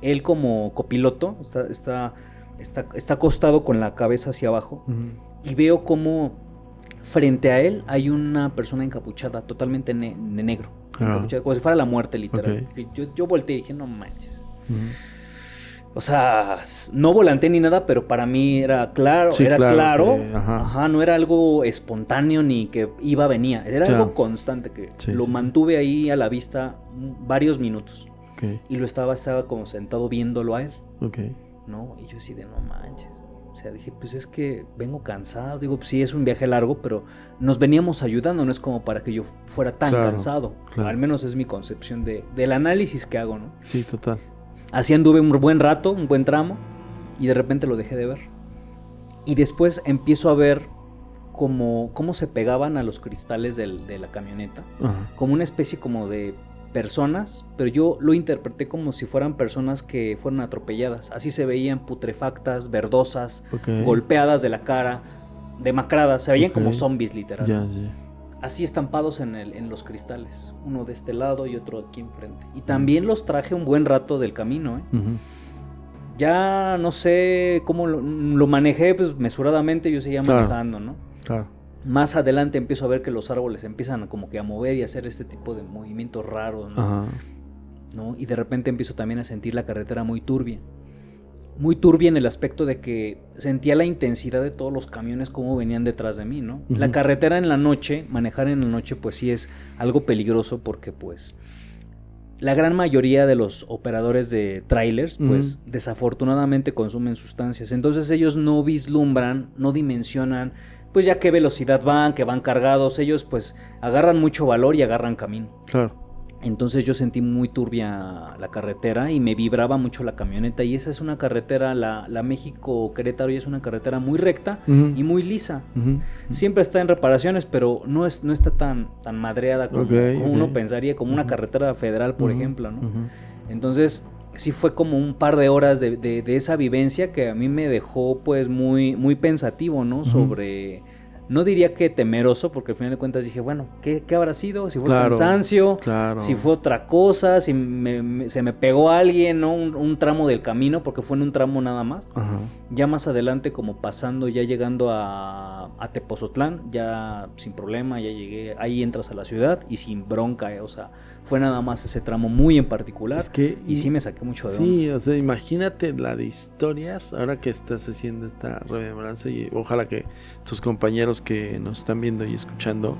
él como copiloto está acostado con la cabeza hacia abajo. Y veo como frente a él hay una persona encapuchada, totalmente de negro. Encapuchada, como si fuera la muerte, literal. Okay. Yo volteé y dije, no manches. O sea, no volanteé ni nada, pero para mí era claro, sí, claro. Ajá, no era algo espontáneo ni que iba, venía. Era algo constante que lo mantuve ahí a la vista varios minutos. Okay. Y estaba como sentado viéndolo a él. Okay. ¿No? Y yo así de, no manches. O sea, dije, pues es que vengo cansado. Digo, pues sí, es un viaje largo, pero nos veníamos ayudando. No es como para que yo fuera tan cansado. Claro. Al menos es mi concepción del análisis que hago, ¿no? Sí, total. Así anduve un buen rato, un buen tramo. y de repente lo dejé de ver. Y después empiezo a ver cómo se pegaban a los cristales de la camioneta, como una especie como de personas, pero yo lo interpreté como si fueran personas que fueron atropelladas. Así se veían, putrefactas, verdosas, golpeadas de la cara, demacradas, se veían como zombies literal. Así estampados en los cristales, uno de este lado y otro aquí enfrente. Y también los traje un buen rato del camino, Ya no sé cómo lo manejé, pues mesuradamente yo seguía manejando, ¿no? Claro. Más adelante empiezo a ver que los árboles empiezan como que a mover y a hacer este tipo de movimientos raros, ¿no? Y de repente empiezo también a sentir la carretera muy turbia. Muy turbia en el aspecto de que sentía la intensidad de todos los camiones como venían detrás de mí, ¿no? La carretera en la noche, manejar en la noche, pues sí es algo peligroso porque pues la gran mayoría de los operadores de trailers, pues desafortunadamente consumen sustancias. Entonces ellos no vislumbran, no dimensionan, pues ya qué velocidad van, que van cargados. Ellos pues agarran mucho valor y agarran camino. Claro. Entonces yo sentí muy turbia la carretera y me vibraba mucho la camioneta. Y esa es una carretera, la México-Querétaro, y es una carretera muy recta y muy lisa. Siempre está en reparaciones, pero no está tan madreada como uno pensaría, como una carretera federal, por ejemplo, ¿no? Entonces sí fue como un par de horas de esa vivencia que a mí me dejó pues muy, muy pensativo, ¿no? Sobre... No diría que temeroso, porque al final de cuentas dije, bueno, ¿qué habrá sido? Si fue cansancio, si fue otra cosa, si se me pegó alguien, ¿no? Un tramo del camino, porque fue en un tramo nada más. Ya más adelante, como pasando, ya llegando a Tepozotlán, ya sin problema, ya llegué, ahí entras a la ciudad y sin bronca, o sea, fue nada más ese tramo muy en particular. Es que, y sí me saqué mucho de onda. Sí, o sea, imagínate la de historias, ahora que estás haciendo esta remembranza, y ojalá que tus compañeros que nos están viendo y escuchando,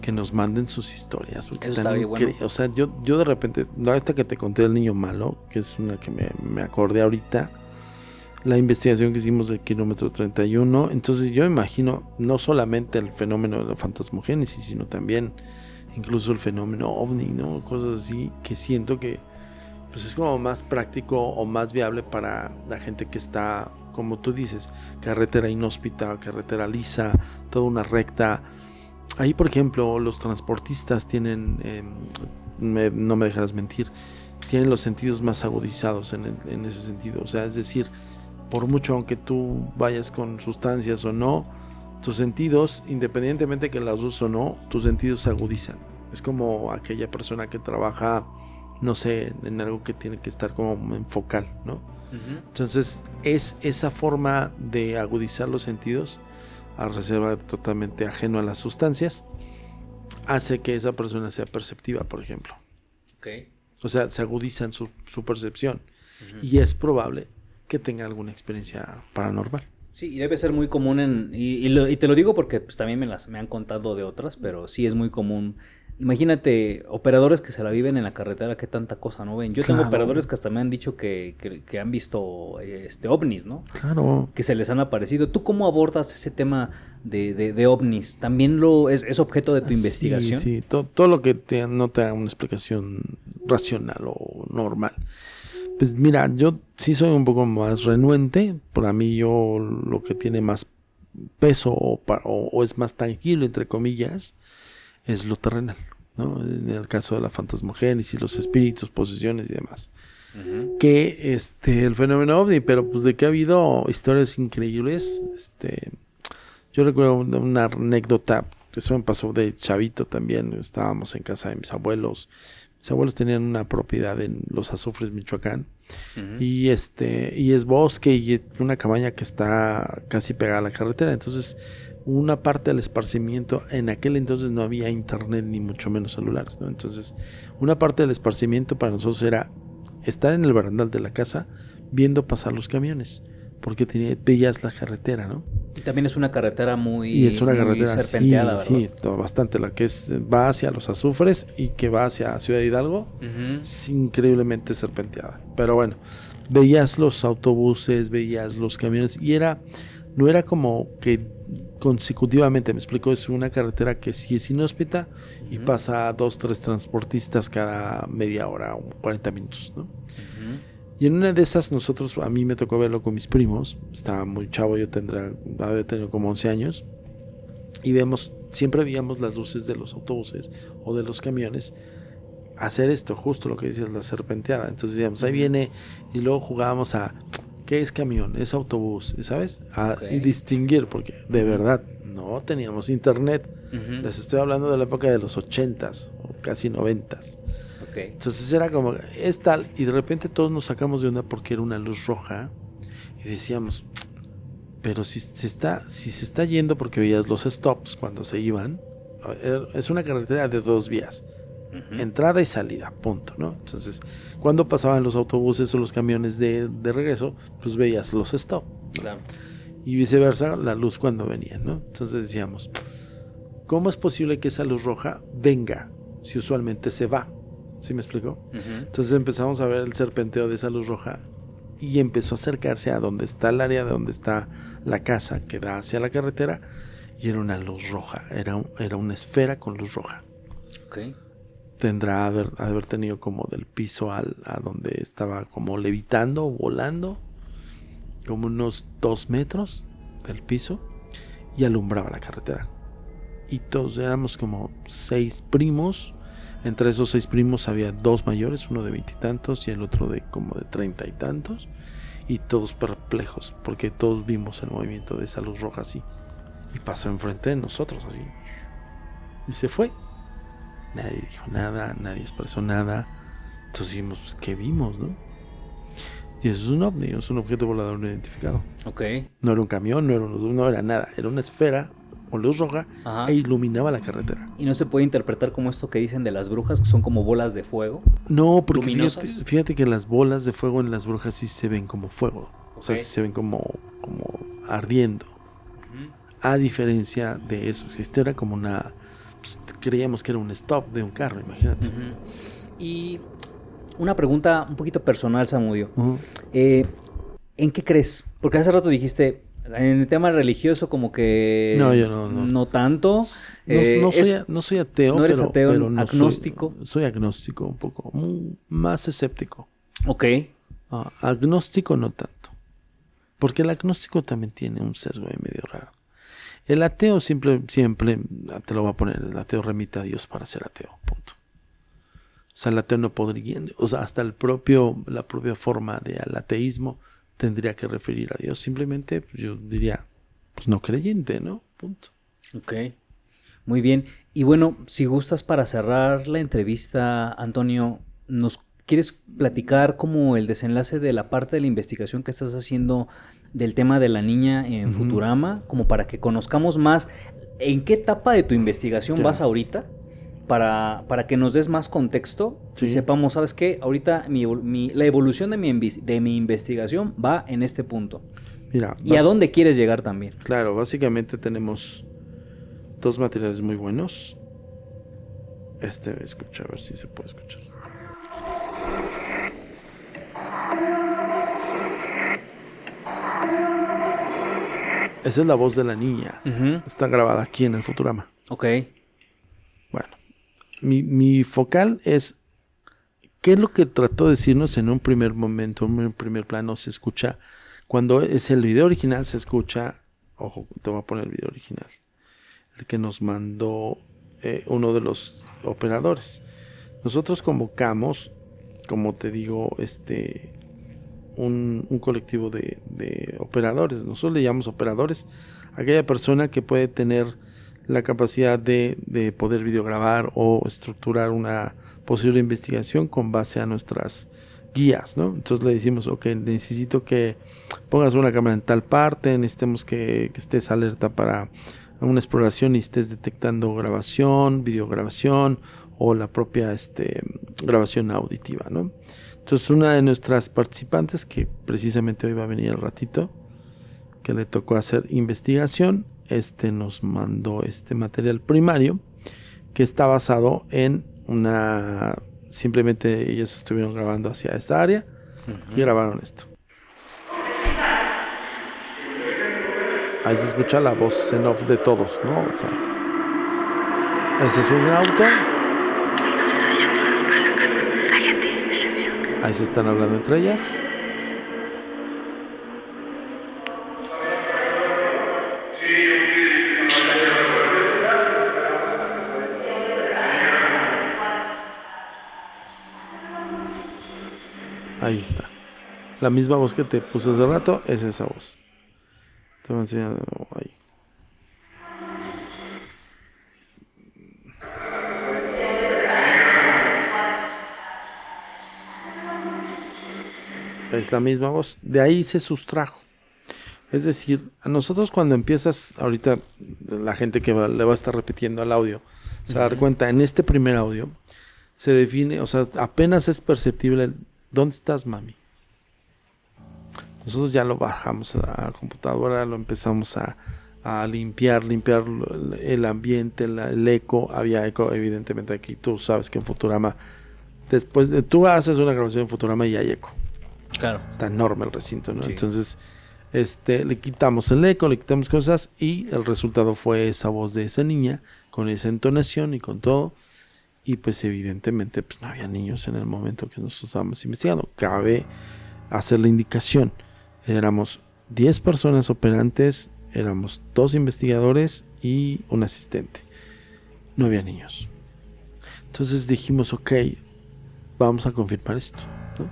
que nos manden sus historias, porque eso están bueno. O sea, yo de repente, esta que te conté del niño malo, que es una que me acordé ahorita, la investigación que hicimos del kilómetro 31, entonces yo imagino no solamente el fenómeno de la fantasmogénesis, sino también incluso el fenómeno ovni, ¿no? Cosas así que siento que pues es como más práctico o más viable para la gente que está, como tú dices, carretera inhóspita, carretera lisa, toda una recta. Ahí, por ejemplo, los transportistas tienen, no me dejarás mentir, tienen los sentidos más agudizados en ese sentido. O sea, es decir, por mucho aunque tú vayas con sustancias o no, tus sentidos, independientemente que las uses o no, tus sentidos se agudizan. Es como aquella persona que trabaja, no sé, en algo que tiene que estar como en focal, ¿no? Entonces, es esa forma de agudizar los sentidos, a reserva totalmente ajeno a las sustancias, hace que esa persona sea perceptiva, por ejemplo. O sea, se agudizan su percepción. Y es probable que tenga alguna experiencia paranormal. Sí, y debe ser muy común y te lo digo porque pues, también me han contado de otras, pero sí es muy común. Imagínate, operadores que se la viven en la carretera, qué tanta cosa no ven. Yo tengo operadores que hasta me han dicho que han visto ovnis, ¿no? Claro. Que se les han aparecido. ¿Tú cómo abordas ese tema de ovnis? ¿También es objeto de tu investigación? Sí, todo lo que no te haga una explicación racional o normal. Pues mira, yo sí soy un poco más renuente. Para mí lo que tiene más peso o es más tangible, entre comillas, es lo terrenal, ¿no? En el caso de la fantasmogénesis, los espíritus, posesiones y demás. Que el fenómeno ovni, pero pues de que ha habido historias increíbles. Yo recuerdo una anécdota, eso me pasó de chavito también. Estábamos en casa de mis abuelos. Mis abuelos tenían una propiedad en Los Azufres, Michoacán. Y es bosque y es una cabaña que está casi pegada a la carretera. Entonces, una parte del esparcimiento, en aquel entonces no había internet ni mucho menos celulares, ¿no? Entonces, una parte del esparcimiento para nosotros era estar en el barandal de la casa viendo pasar los camiones, porque veías la carretera, ¿no? Y también es una carretera muy serpenteada, ¿verdad? Sí, bastante. La que va hacia Los Azufres y que va hacia Ciudad Hidalgo, es increíblemente serpenteada. Pero bueno, veías los autobuses, veías los camiones y no era como que consecutivamente, me explico, es una carretera que sí es inhóspita y pasa 2-3 transportistas cada media hora o 40 minutos, ¿no? Y en una de esas a mí me tocó verlo con mis primos, estaba muy chavo, había tenido como 11 años, y siempre veíamos las luces de los autobuses o de los camiones hacer esto, justo lo que decías, la serpenteada. Entonces decíamos, ahí viene, y luego jugábamos a, ¿qué es camión? ¿Es autobús? ¿Sabes? Y distinguir, porque de verdad no teníamos internet. Les estoy hablando de la época de los 80s, o casi 90s. Entonces era como, es tal, y de repente todos nos sacamos de onda porque era una luz roja, y decíamos, pero si se está yendo, porque veías los stops cuando se iban, es una carretera de 2 vías, entrada y salida, punto, ¿no? Entonces, cuando pasaban los autobuses o los camiones de regreso, pues veías los stops. Claro. Y viceversa, la luz cuando venía, ¿no? Entonces decíamos, ¿cómo es posible que esa luz roja venga si usualmente se va? ¿Sí me explico? Entonces empezamos a ver el serpenteo de esa luz roja y empezó a acercarse a donde está el área, de donde está la casa que da hacia la carretera, y era una luz roja, era una esfera con luz roja. Tendrá haber tenido como del piso a donde estaba como levitando o volando, como unos 2 metros del piso, y alumbraba la carretera. Y todos éramos como 6 primos. Entre esos 6 primos había 2 mayores, uno de 20 y tantos y el otro de como de 30 y tantos, y todos perplejos porque todos vimos el movimiento de esa luz roja así, y pasó enfrente de nosotros así y se fue. Nadie dijo nada, nadie expresó nada. Entonces dijimos, pues, ¿qué vimos, no? Y eso es un ovni, es un objeto volador no identificado. No era un camión, no era nada, era una esfera con luz roja. E iluminaba la carretera. ¿Y no se puede interpretar como esto que dicen de las brujas, que son como bolas de fuego? No, porque fíjate que las bolas de fuego en las brujas sí se ven como fuego. O sea, sí se ven como ardiendo. A diferencia de eso, esto era como pues, creíamos que era un stop de un carro, imagínate. Y una pregunta un poquito personal, Zamudio. ¿En qué crees? Porque hace rato dijiste, en el tema religioso como que... No, yo no. No tanto. No soy ateo. No eres ateo, pero no agnóstico. Soy agnóstico un poco, más escéptico. Agnóstico no tanto. Porque el agnóstico también tiene un sesgo medio raro. El ateo siempre, te lo voy a poner, el ateo remite a Dios para ser ateo, punto. O sea, el ateo no podría, o sea, hasta la propia forma del ateísmo tendría que referir a Dios. Simplemente, yo diría, pues no creyente, ¿no? Punto. Muy bien. Y bueno, si gustas para cerrar la entrevista, Antonio, ¿nos quieres platicar como el desenlace de la parte de la investigación que estás haciendo del tema de la niña en Futurama? Como para que conozcamos más en qué etapa de tu investigación vas ahorita, para que nos des más contexto y sepamos, ¿sabes qué? Ahorita la evolución de mi investigación va en este punto. Mira, ¿y a dónde quieres llegar también? Claro, básicamente tenemos 2 materiales muy buenos. Escucha, a ver si se puede escuchar. Esa es la voz de la niña. Está grabada aquí en el Futurama. Bueno, mi focal es ¿qué es lo que trató de decirnos en un primer momento, en un primer plano? Se escucha, cuando es el video original se escucha, ojo, te voy a poner el video original, el que nos mandó uno de los operadores. Nosotros convocamos, como te digo, un colectivo de operadores. Nosotros le llamamos operadores a aquella persona que puede tener la capacidad de poder videograbar o estructurar una posible investigación con base a nuestras guías, ¿no? Entonces le decimos, ok, necesito que pongas una cámara en tal parte, necesitamos que estés alerta para una exploración y estés detectando grabación, videograbación o la propia grabación auditiva, ¿no? Entonces una de nuestras participantes, que precisamente hoy va a venir al ratito, que le tocó hacer investigación, nos mandó este material primario que está basado en simplemente ellas estuvieron grabando hacia esta área y grabaron esto. Ahí se escucha la voz en off de todos, ¿no? O sea, ese es un auto. Ahí se están hablando entre ellas. Ahí está. La misma voz que te puse hace rato es esa voz. Te voy a enseñar de nuevo ahí. Es la misma voz. De ahí se sustrajo. Es decir, a nosotros cuando empiezas, ahorita la gente que le va a estar repitiendo al audio, se va a dar cuenta, en este primer audio se define, o sea, apenas es perceptible, ¿dónde estás, mami? Nosotros ya lo bajamos a la computadora, lo empezamos a limpiar el ambiente, el eco. Había eco, evidentemente aquí, tú sabes que en Futurama, tú haces una grabación en Futurama y hay eco. Claro. Está enorme el recinto, ¿no? Sí. Entonces, le quitamos el eco, le quitamos cosas y el resultado fue esa voz de esa niña, con esa entonación y con todo. Y pues evidentemente pues no había niños en el momento que nosotros estábamos investigando. Cabe hacer la indicación. Éramos 10 personas operantes, éramos 2 investigadores y un asistente. No había niños. Entonces dijimos, ok, vamos a confirmar esto, ¿no?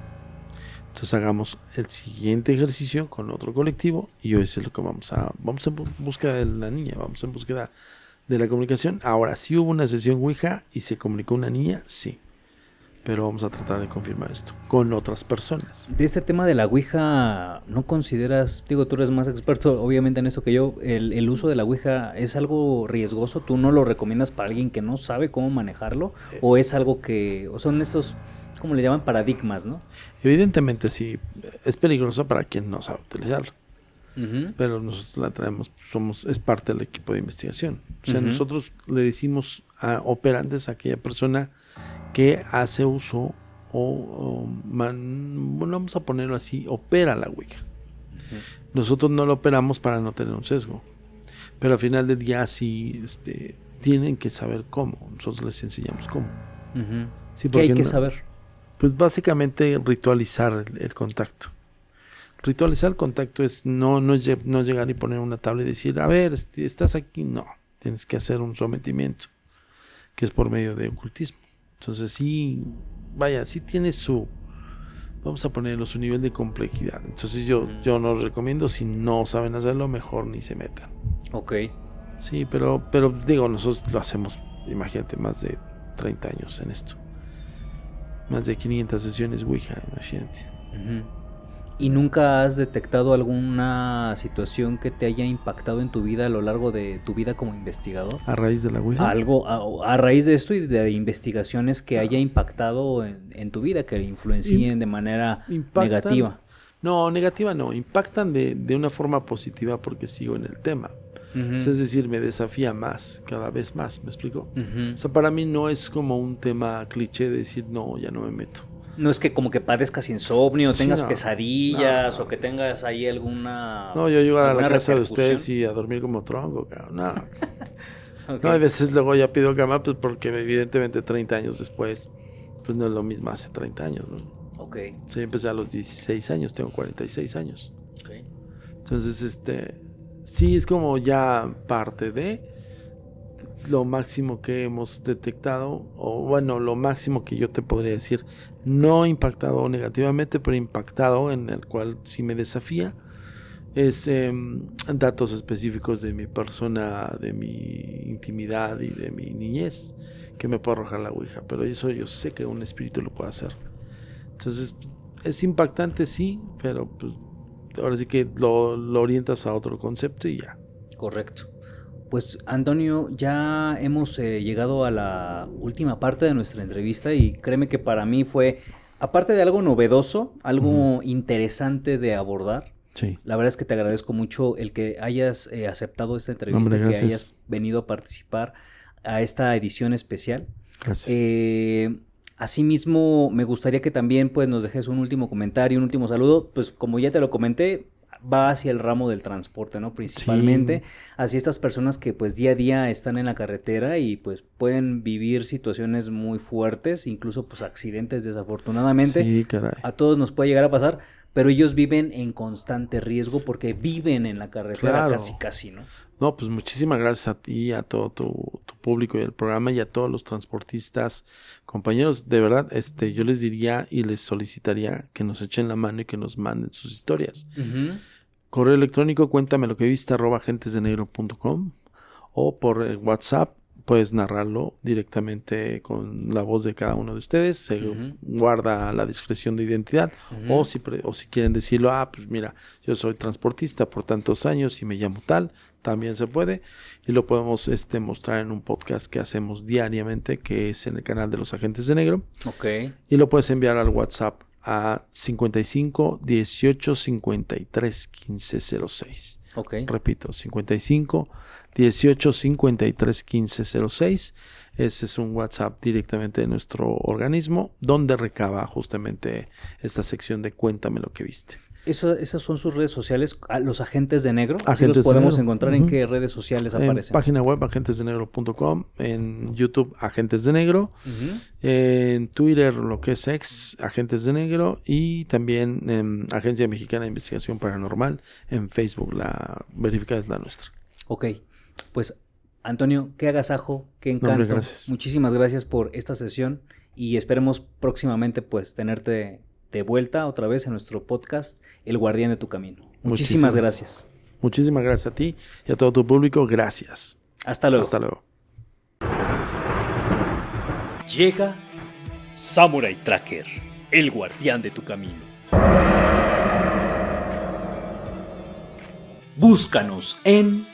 Entonces hagamos el siguiente ejercicio con otro colectivo y hoy es lo que vamos en búsqueda de la niña, vamos en búsqueda de la comunicación. Ahora, ¿sí hubo una sesión Ouija y se comunicó una niña? Sí. Pero vamos a tratar de confirmar esto con otras personas. De este tema de la Ouija, ¿no consideras, digo, tú eres más experto obviamente en esto que yo, el uso de la Ouija es algo riesgoso? ¿Tú no lo recomiendas para alguien que no sabe cómo manejarlo? ¿O es algo que, o son esos, ¿cómo le llaman? Paradigmas, ¿no? Evidentemente sí, es peligroso para quien no sabe utilizarlo. Uh-huh. Pero nosotros la traemos, es parte del equipo de investigación. O sea, nosotros le decimos a operantes, a aquella persona que hace uso bueno, vamos a ponerlo así, opera la Ouija. Nosotros no lo operamos para no tener un sesgo, pero al final del día sí tienen que saber cómo. Nosotros les enseñamos cómo. Sí, ¿qué hay que saber? Pues básicamente ritualizar el contacto. Ritualizar el contacto es no es llegar y poner una tabla y decir, a ver, estás aquí. No, tienes que hacer un sometimiento, que es por medio de ocultismo. Entonces sí, vaya, sí tiene vamos a ponerlo, su nivel de complejidad. Entonces yo no recomiendo, si no saben hacerlo, mejor ni se metan. Ok. Sí, pero digo, nosotros lo hacemos, imagínate, más de 30 años en esto. Más de 500 sesiones Ouija, imagínate. ¿Y nunca has detectado alguna situación que te haya impactado en tu vida a lo largo de tu vida como investigador? ¿A raíz de la Ouija? Algo a raíz de esto y de investigaciones que haya impactado en tu vida, que influencien de manera negativa. No, negativa no. Impactan de una forma positiva porque sigo en el tema. Es decir, me desafía más, cada vez más, ¿me explico? O sea, para mí no es como un tema cliché de decir, no, ya no me meto. No es que como que padezcas insomnio, tengas pesadillas o que tengas ahí alguna... No, yo llego a la casa de ustedes y a dormir como tronco, cabrón. No. Okay. No, a veces luego ya pido cama, pues porque evidentemente 30 años después, pues no es lo mismo hace 30 años, ¿no? Ok. Sí, empecé a los 16 años, tengo 46 años. Ok. Entonces, sí es como ya parte de lo máximo que hemos detectado, o bueno, lo máximo que yo te podría decir, no impactado negativamente, pero impactado, en el cual sí me desafía, es datos específicos de mi persona, de mi intimidad y de mi niñez, que me puede arrojar la Ouija, pero eso yo sé que un espíritu lo puede hacer. Entonces, es impactante, sí, pero pues ahora sí que lo orientas a otro concepto y ya. Correcto. Pues Antonio, ya hemos llegado a la última parte de nuestra entrevista y créeme que para mí fue, aparte de algo novedoso, algo interesante de abordar. Sí. La verdad es que te agradezco mucho el que hayas aceptado esta entrevista, que hayas venido a participar a esta edición especial. Gracias. Asimismo, me gustaría que también pues, nos dejes un último comentario, un último saludo. Pues como ya te lo comenté, va hacia el ramo del transporte, ¿no? Principalmente hacia estas personas que pues día a día están en la carretera y pues pueden vivir situaciones muy fuertes, incluso pues accidentes desafortunadamente. Sí, caray. A todos nos puede llegar a pasar, pero ellos viven en constante riesgo porque viven en la carretera casi, ¿no? No, pues muchísimas gracias a ti, a todo tu público y el programa y a todos los transportistas, compañeros. De verdad, yo les diría y les solicitaría que nos echen la mano y que nos manden sus historias. Uh-huh. Correo electrónico, cuéntame lo que viste, @agentesdenegro.com, o por WhatsApp. Puedes narrarlo directamente con la voz de cada uno de ustedes. Se guarda la discreción de identidad. O si quieren decirlo, pues mira, yo soy transportista por tantos años y me llamo tal, también se puede. Y lo podemos mostrar en un podcast que hacemos diariamente, que es en el canal de los Agentes de Negro. Okay. Y lo puedes enviar al WhatsApp a 55 18 53 15 06. Okay. Repito, 55 18 53 15 06. Ese es un WhatsApp directamente de nuestro organismo, donde recaba justamente esta sección de Cuéntame lo que viste. ¿Esas son sus redes sociales, los Agentes de Negro? Así los podemos encontrar. ¿En qué redes sociales aparecen? En página web agentesdenegro.com, en YouTube Agentes de Negro, en Twitter lo que es ex Agentes de Negro, y también en Agencia Mexicana de Investigación Paranormal, en Facebook. La verificada es la nuestra. Ok, pues Antonio, qué agasajo, qué encanto. Hombre, gracias. Muchísimas gracias por esta sesión y esperemos próximamente pues tenerte de vuelta otra vez en nuestro podcast El Guardián de tu Camino. Muchísimas gracias. Muchísimas gracias a ti y a todo tu público. Gracias. Hasta luego. Hasta luego. Llega Samurai Tracker, El Guardián de tu Camino. Búscanos en